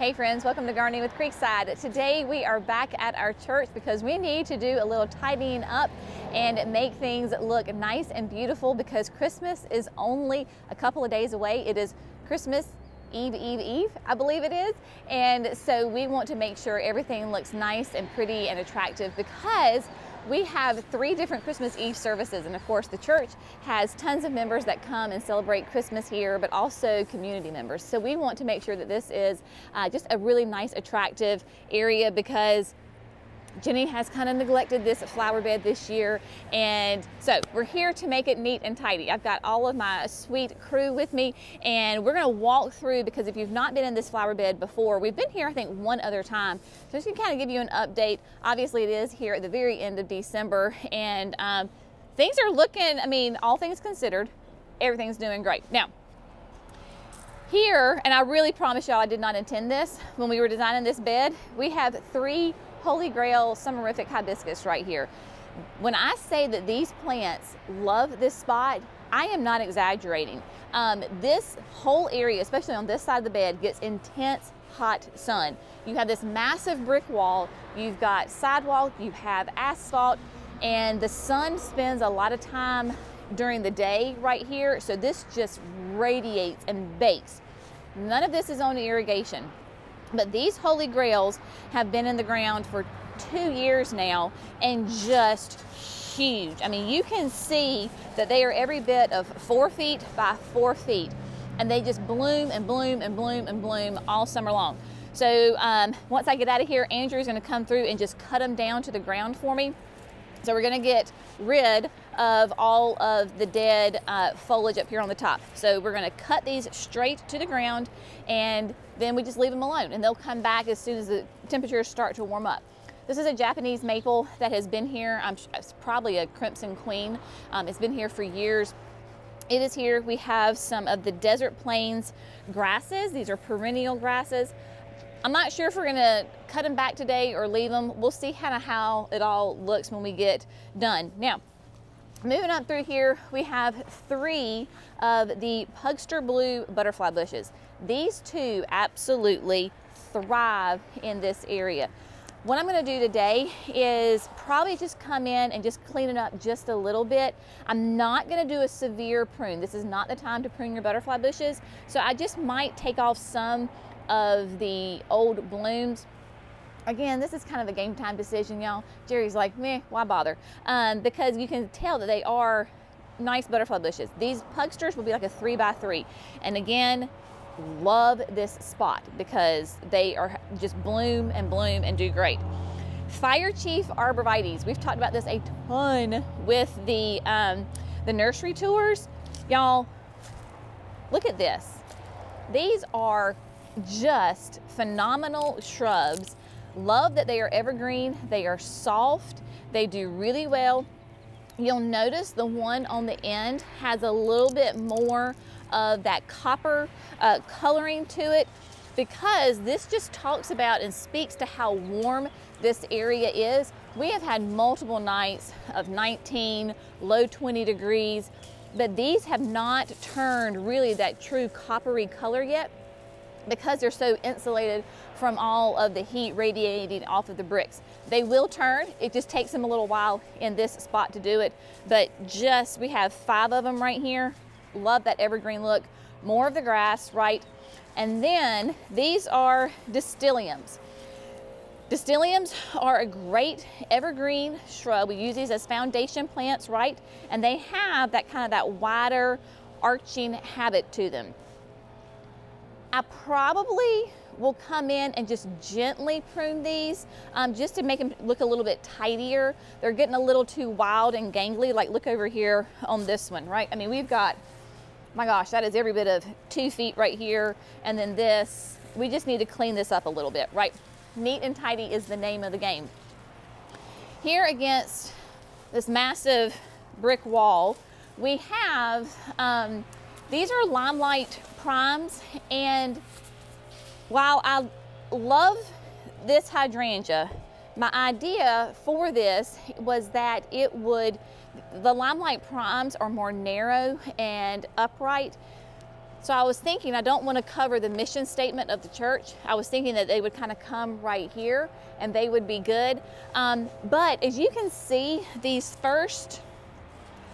Hey friends, welcome to Gardening with Creekside. Today we are back at our church because we need to do a little tidying up and make things look nice and beautiful because Christmas is only a couple of days away. It is Christmas Eve, I believe it is. And so we want to make sure everything looks nice and pretty and attractive because we have 3 different Christmas Eve services, and of course the church has tons of members that come and celebrate Christmas here, but also community members. So we want to make sure that this is just a really nice, attractive area because Jenny has kind of neglected this flower bed this year, and so we're here to make it neat and tidy. I've got all of my sweet crew with me, and we're going to walk through because if you've not been in this flower bed before, we've been here I think one other time, so just to kind of give you an update. Obviously it is here at the very end of December, and things are looking, I mean, all things considered, everything's doing great. Now here, and I really promise y'all I did not intend this when we were designing this bed, we have 3 Holy Grail Summerific hibiscus right here. When I say that these plants love this spot, I am not exaggerating. This whole area, especially on this side of the bed, gets intense hot sun. You have this massive brick wall, you've got sidewalk, you have asphalt, and the sun spends a lot of time during the day right here, so this just radiates and bakes. None of this is on irrigation. But these Holy Grails have been in the ground for 2 years now and just huge. I mean, you can see that they are every bit of 4 feet by 4 feet, and they just bloom and bloom and bloom and bloom all summer long. So once I get out of here, Andrew's gonna come through and just cut them down to the ground for me. So we're gonna get rid of all of the dead foliage up here on the top. So we're gonna cut these straight to the ground, and then we just leave them alone, and they'll come back as soon as the temperatures start to warm up. This is a Japanese maple that has been here. It's probably a Crimson Queen. It's been here for years. It is here. We have some of the desert plains grasses. These are perennial grasses. I'm not sure if we're gonna cut them back today or leave them. We'll see kind of how it all looks when we get done. Now, moving up through here, we have 3 of the Pugster Blue butterfly bushes. These 2 absolutely thrive in this area. What I'm gonna do today is probably just come in and just clean it up just a little bit. I'm not gonna do a severe prune. This is not the time to prune your butterfly bushes. So I just might take off some of the old blooms. Again, this is kind of a game time decision, y'all. Jerry's like, meh, why bother? Because you can tell that they are nice butterfly bushes. These Pugsters will be like a 3 by 3. And again, love this spot because they are just bloom and do great. Fire Chief arborvitaes. We've talked about this a ton with the nursery tours. Y'all, look at this. These are just phenomenal shrubs. Love that they are evergreen. They are soft. They do really well. You'll notice the one on the end has a little bit more of that copper coloring to it because this just talks about and speaks to how warm this area is. We have had multiple nights of 19, low 20 degrees, but these have not turned really that true coppery color yet because they're so insulated from all of the heat radiating off of the bricks. They will turn, it just takes them a little while in this spot to do it, but we have 5 of them right here. Love that evergreen look. More of the grass, right? And then these are Distiliums. Distiliums are a great evergreen shrub. We use these as foundation plants, right? And they have that kind of that wider arching habit to them. I probably will come in and just gently prune these just to make them look a little bit tidier. They're getting a little too wild and gangly. Like look over here on this one, right? I mean, we've got, my gosh, that is every bit of 2 feet right here. And then this, we just need to clean this up a little bit, right? Neat and tidy is the name of the game. Here against this massive brick wall, we have, these are Limelight Primes, and while I love this hydrangea, my idea for this was that the Limelight Primes are more narrow and upright. So I was thinking, I don't want to cover the mission statement of the church. I was thinking that they would kind of come right here and they would be good. But as you can see, these first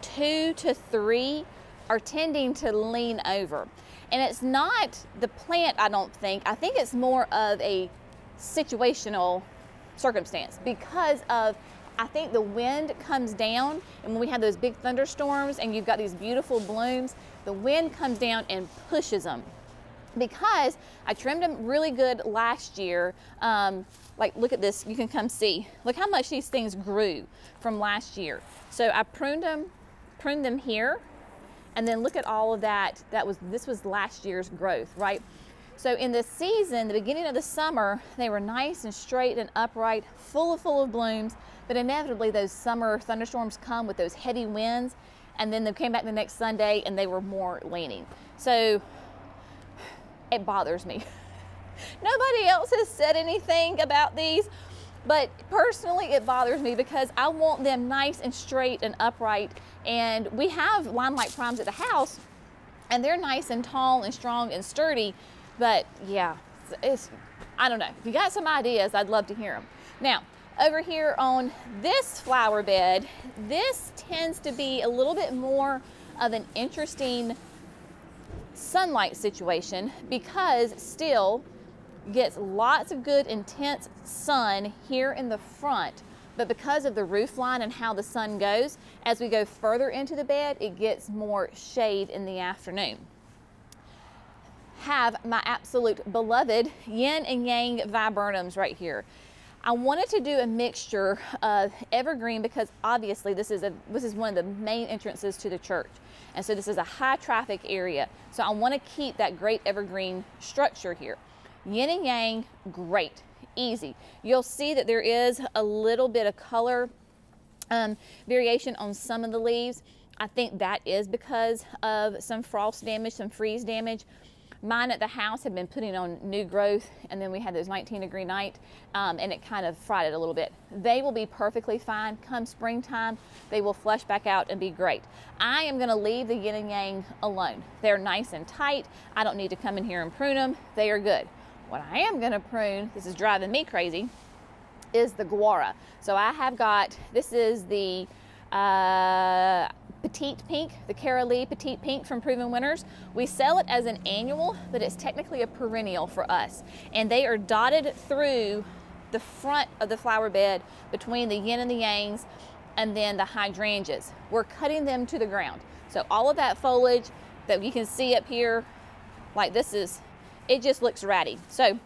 2 to 3 are tending to lean over. And it's not the plant, I don't think. I think it's more of a situational circumstance because of, I think the wind comes down, and when we have those big thunderstorms and you've got these beautiful blooms, the wind comes down and pushes them. Because I trimmed them really good last year. Like, look at this, you can come see. Look how much these things grew from last year. So I pruned them here, and then look at all of that. This was last year's growth, right? So in the season, the beginning of the summer, they were nice and straight and upright, full of blooms, but inevitably those summer thunderstorms come with those heavy winds, and then they came back the next Sunday and they were more leaning. So it bothers me. Nobody else has said anything about these, but personally it bothers me because I want them nice and straight and upright, and we have limelight primes at the house and they're nice and tall and strong and sturdy. But yeah, I don't know. If you got some ideas, I'd love to hear them. Now, over here on this flower bed, this tends to be a little bit more of an interesting sunlight situation because still gets lots of good intense sun here in the front. But because of the roof line and how the sun goes, as we go further into the bed, it gets more shade in the afternoon. Have my absolute beloved yin and yang viburnums right here. I wanted to do a mixture of evergreen because obviously this is one of the main entrances to the church, and so this is a high traffic area, so I want to keep that great evergreen structure here. Yin and yang, great, easy. You'll see that there is a little bit of color variation on some of the leaves. I think that is because of some frost damage, some freeze damage. Mine at the house had been putting on new growth, and then we had those 19-degree night, and it kind of fried it a little bit. They will be perfectly fine. Come springtime, they will flush back out and be great. I am gonna leave the yin and yang alone. They're nice and tight. I don't need to come in here and prune them. They are good. What I am gonna prune, this is driving me crazy, is the guara. So I have got, this is the Petite Pink, the Cara Lee Petite Pink from Proven Winners. We sell it as an annual, but it's technically a perennial for us. And they are dotted through the front of the flower bed between the yin and the yangs and then the hydrangeas. We're cutting them to the ground. So all of that foliage that you can see up here, like this is, it just looks ratty. So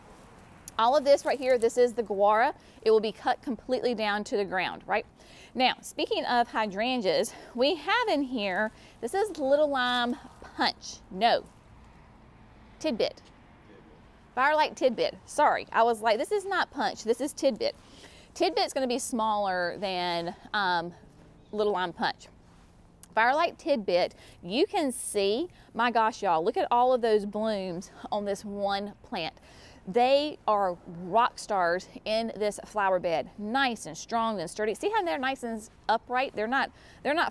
all of this right here, this is the guara. It will be cut completely down to the ground, right? Now, speaking of hydrangeas, we have in here, this is Little Lime Punch. No, Tidbit. Firelight Tidbit. Sorry, I was like, this is not Punch, this is Tidbit. Tidbit's gonna be smaller than Little Lime Punch. Firelight Tidbit, you can see, my gosh, y'all, look at all of those blooms on this one plant. They are rock stars in this flower bed, nice and strong and sturdy. See how they're nice and upright? They're not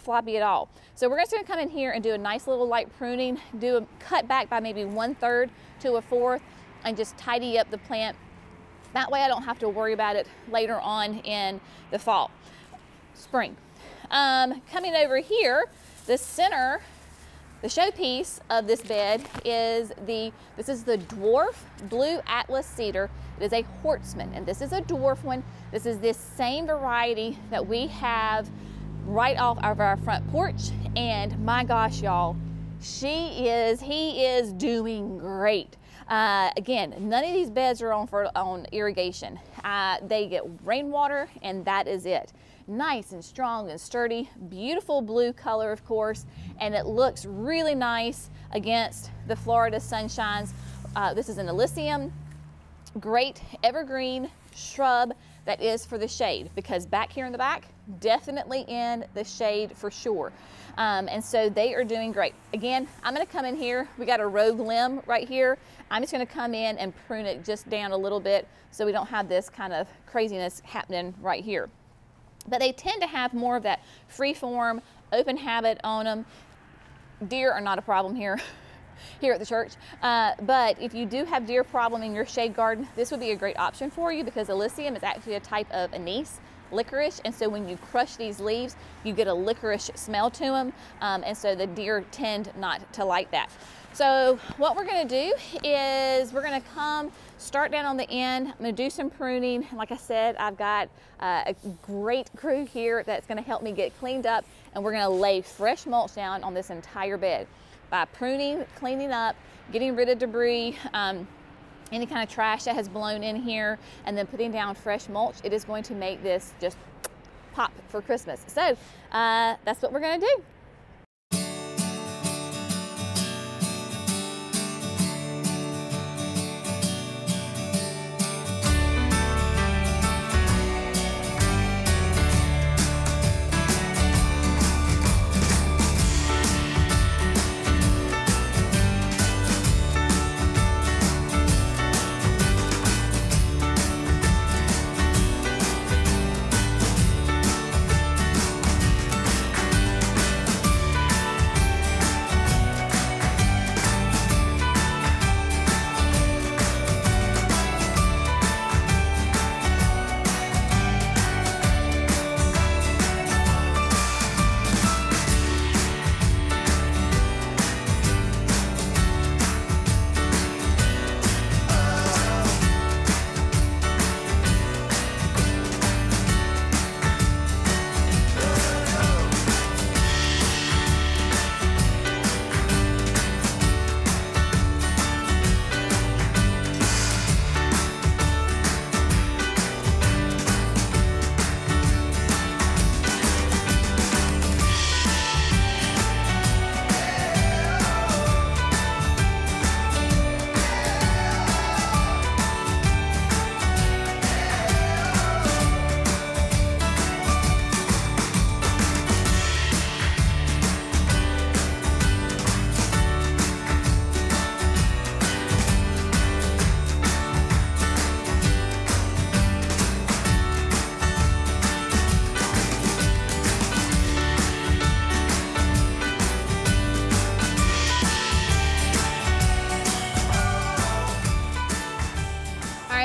floppy at all. So we're just gonna come in here and do a nice little light pruning, do a cut back by maybe 1/3 to 1/4, and just tidy up the plant. That way I don't have to worry about it later on in the fall, spring. Coming over here, the center, the showpiece of this bed is this is the dwarf blue Atlas cedar. It is a Hortsman, and this is a dwarf one. This is this same variety that we have right off of our front porch, and my gosh, y'all, he is doing great. Again, none of these beds are on irrigation. They get rainwater, and that is it. Nice and strong and sturdy, beautiful blue color, of course, and it looks really nice against the Florida sunshines. This is an Elysium, great evergreen shrub that is for the shade, because back here in the back, definitely in the shade for sure. And so they are doing great. Again, I'm gonna come in here, we got a rogue limb right here. I'm just gonna come in and prune it just down a little bit so we don't have this kind of craziness happening right here. But they tend to have more of that free form, open habit on them. Deer are not a problem here. here at the church. But if you do have deer problem in your shade garden, this would be a great option for you, because Alyssum is actually a type of anise, licorice, and so when you crush these leaves, you get a licorice smell to them, and so the deer tend not to like that. So what we're going to do is we're going to come start down on the end. I'm going to do some pruning. Like I said, I've got a great crew here that's going to help me get cleaned up, and we're going to lay fresh mulch down on this entire bed by pruning, cleaning up, getting rid of debris, any kind of trash that has blown in here, and then putting down fresh mulch. It is going to make this just pop for Christmas. So that's what we're going to do.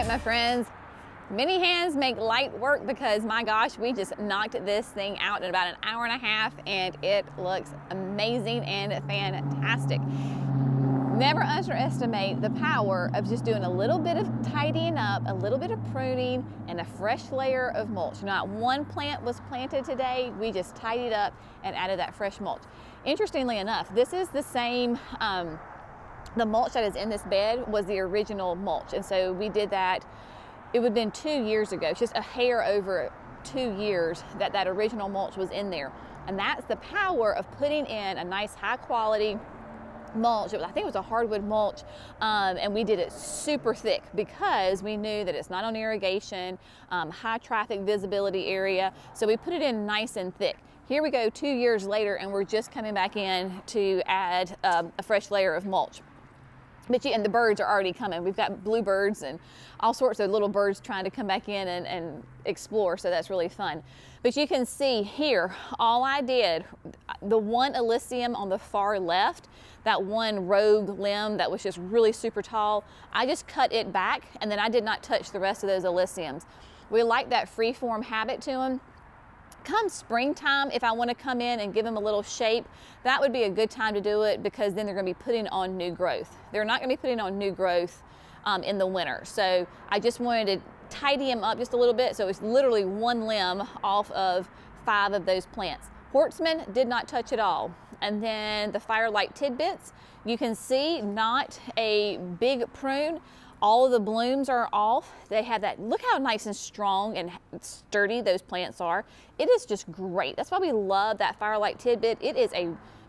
My friends, many hands make light work, because my gosh, we just knocked this thing out in about an hour and a half, and it looks amazing and fantastic. Never underestimate the power of just doing a little bit of tidying up, a little bit of pruning, and a fresh layer of mulch. Not one plant was planted today. We just tidied up and added that fresh mulch. Interestingly enough, this is the same the mulch that is in this bed was the original mulch, and so we did that. It would have been 2 years ago, just a hair over 2 years that that original mulch was in there. And that's the power of putting in a nice high quality mulch. I think it was a hardwood mulch, and we did it super thick because we knew that it's not on irrigation, high traffic visibility area, so we put it in nice and thick. Here we go 2 years later, and we're just coming back in to add a fresh layer of mulch. And the birds are already coming. We've got bluebirds and all sorts of little birds trying to come back in and explore, so that's really fun. But you can see here, all I did, the one Alyssum on the far left, that one rogue limb that was just really super tall, I just cut it back, and then I did not touch the rest of those Alyssums. We like that free-form habit to them. Come springtime, if I want to come in and give them a little shape, that would be a good time to do it, because then they're going to be putting on new growth. They're not going to be putting on new growth in the winter. So I just wanted to tidy them up just a little bit. So it's literally one limb off of 5 of those plants. Hortsman did not touch at all. And then the Firelight tidbits, you can see not a big prune. All of the blooms are off. They have that, look how nice and strong and sturdy those plants are. It is just great. That's why we love that Firelight tidbit. It is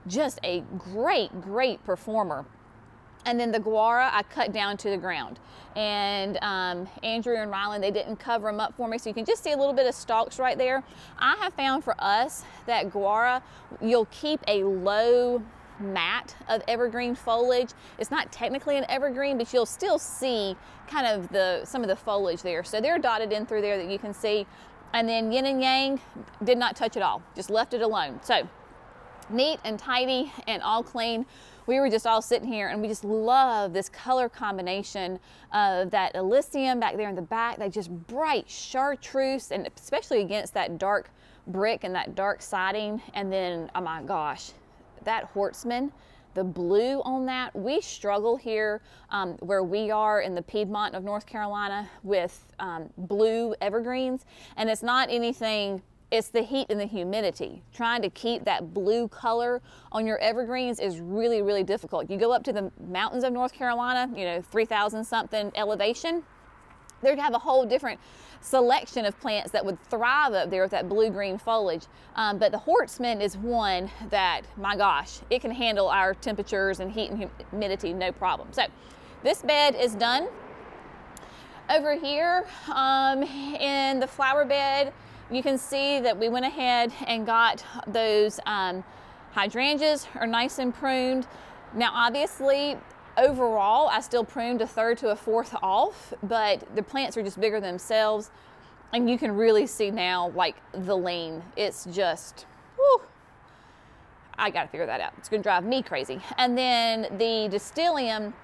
just a great performer. And then the guara I cut down to the ground. And Andrew and Rylan, they didn't cover them up for me, so you can just see a little bit of stalks right there. I have found for us that guara, you'll keep a low mat of evergreen foliage. It's not technically an evergreen, but you'll still see kind of some of the foliage there. So they're dotted in through there that you can see. And then yin and yang did not touch at all, just left it alone. So neat and tidy and all clean. We were just all sitting here and we just love this color combination of that Elysium back there in the back, that just bright chartreuse, and especially against that dark brick and that dark siding. And then, oh my gosh, that Hortsman, the blue on that. We struggle here where we are in the Piedmont of North Carolina with blue evergreens, and it's not anything. It's the heat and the humidity. Trying to keep that blue color on your evergreens is really, really difficult. You go up to the mountains of North Carolina, you know, 3,000 something elevation, they'd have a whole different selection of plants that would thrive up there with that blue-green foliage. But the Hortsman is one that, my gosh, it can handle our temperatures and heat and humidity, no problem. So this bed is done. Over here in the flower bed, you can see that we went ahead and got those hydrangeas are nice and pruned. Now, obviously, overall, I still pruned a third to a fourth off, but the plants are just bigger themselves, and you can really see now, like, the lean. It's just, whew, I gotta figure that out. It's gonna drive me crazy. And then the Distilleum,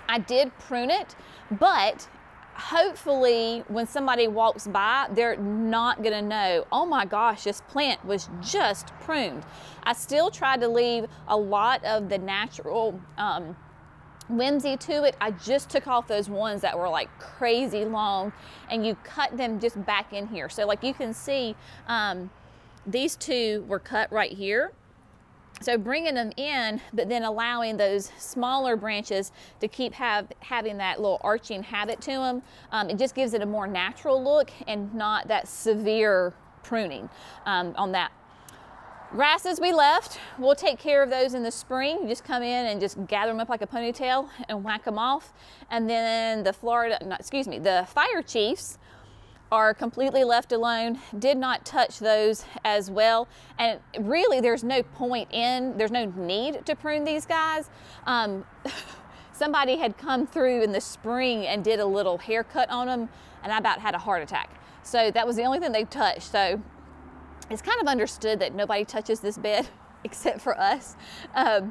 I did prune it, but hopefully when somebody walks by, they're not gonna know, oh my gosh, this plant was just pruned. I still tried to leave a lot of the natural whimsy to it. I just took off those ones that were like crazy long, and you cut them just back in here. So like you can see, these two were cut right here. So bringing them in, but then allowing those smaller branches to keep having that little arching habit to them, it just gives it a more natural look and not that severe pruning on that. Grasses we left, we'll take care of those in the spring. You just come in and just gather them up like a ponytail and whack them off. And then the the Fire Chiefs are completely left alone. Did not touch those as well. And really there's no there's no need to prune these guys. Somebody had come through in the spring and did a little haircut on them, and I about had a heart attack. So that was the only thing they touched. So it's kind of understood that nobody touches this bed except for us. A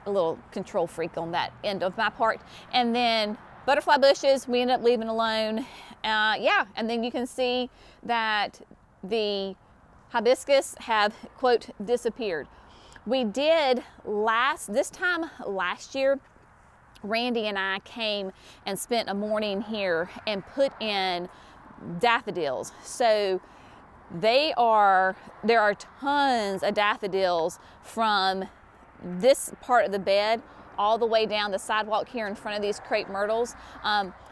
little control freak on that end of my part. And then butterfly bushes, we ended up leaving alone. Yeah, and then you can see that the hibiscus have, quote, disappeared. We did this time last year, Randy and I came and spent a morning here and put in daffodils. So there are tons of daffodils from this part of the bed all the way down the sidewalk here in front of these crepe myrtles.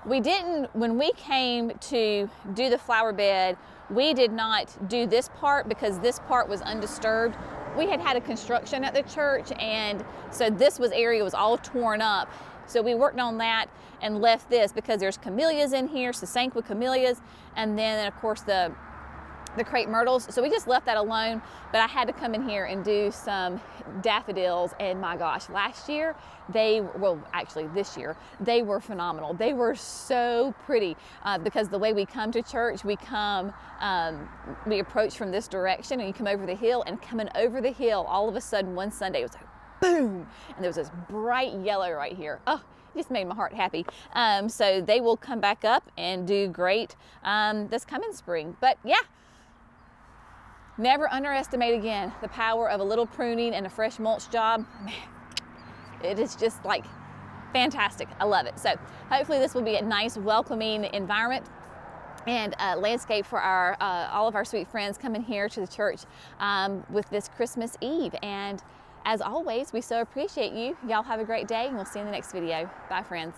When we came to do the flower bed, we did not do this part because this part was undisturbed. We had a construction at the church, and so this area was all torn up. So we worked on that and left this because there's camellias in here, Sasanqua camellias, and then of course the crepe myrtles. So we just left that alone, but I had to come in here and do some daffodils, and my gosh, last year this year, they were phenomenal. They were so pretty because the way we come to church, we approach from this direction and you come over the hill, and coming over the hill, all of a sudden one Sunday it was like boom, and there was this bright yellow right here. Oh, it just made my heart happy. So they will come back up and do great this coming spring. But yeah, never underestimate again the power of a little pruning and a fresh mulch job. Man, it is just like fantastic. I love it. So hopefully this will be a nice, welcoming environment and landscape for all of our sweet friends coming here to the church with this Christmas Eve. And as always, we so appreciate you. Y'all have a great day, and we'll see you in the next video. Bye, friends.